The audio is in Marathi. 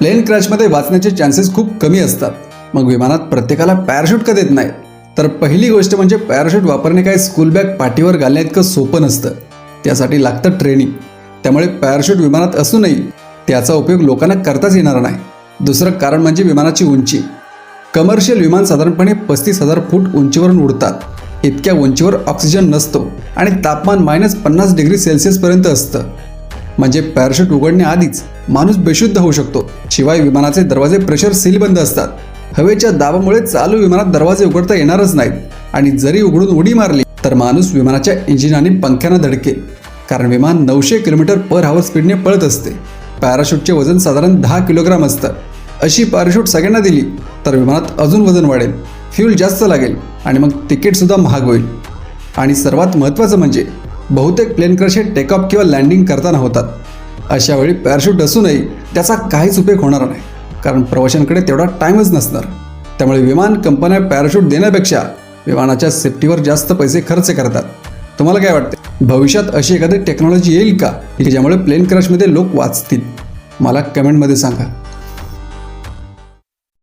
प्लेन क्रॅशमध्ये वाचण्याचे चान्सेस खूप कमी असतात. मग विमानात प्रत्येकाला पॅराशूट का देत नाही? तर पहिली गोष्ट म्हणजे पॅराशूट वापरणे काय स्कूल बॅग पाठीवर घालण्या इतकं सोपं नसतं. त्यासाठी लागतं ट्रेनिंग. त्यामुळे पॅराशूट विमानात असूनही त्याचा उपयोग लोकांना करताच येणार नाही. दुसरं कारण म्हणजे विमानाची उंची. कमर्शियल विमान साधारणपणे 35,000 फूट उंचीवरून उडतात. इतक्या उंचीवर ऑक्सिजन नसतो आणि तापमान -50 डिग्री सेल्सिअसपर्यंत असतं. म्हणजे पॅराशूट उघडण्याआधीच माणूस बेशुद्ध होऊ शकतो. शिवाय विमानाचे दरवाजे प्रेशर सील बंद असतात. हवेच्या दाबामुळे चालू विमानात दरवाजे उघडता येणारच नाहीत आणि जरी उघडून उडी मारली तर माणूस विमानाच्या इंजिन आणि पंख्यांना धडकेल. कारण विमान 900 किलोमीटर/आवर स्पीडने पळत असते. पॅराशूटचे वजन साधारण 10 किलोग्राम असतं. अशी पॅराशूट सगळ्यांना दिली तर विमानात अजून वजन वाढेल, फ्यूल जास्त लागेल आणि मग तिकीटसुद्धा महाग होईल. आणि सर्वात महत्त्वाचं म्हणजे बहुतेक प्लेन क्रॅश हे टेक ऑफ किंवा लँडिंग करताना होतात. अशा वेळी पॅराशूट असूनही त्याचा काहीच उपयोग होणार नाही, कारण प्रवाशांकडे तेवढा टाईमच नसणार. त्यामुळे विमान कंपन्या पॅराशूट देण्यापेक्षा विमानाच्या सेफ्टीवर जास्त पैसे खर्च करतात. तुम्हाला काय वाटते? भविष्यात अशी एखादी टेक्नॉलॉजी येईल का की ज्यामुळे प्लेन क्रॅशमध्ये लोक वाचतील? मला कमेंटमध्ये सांगा.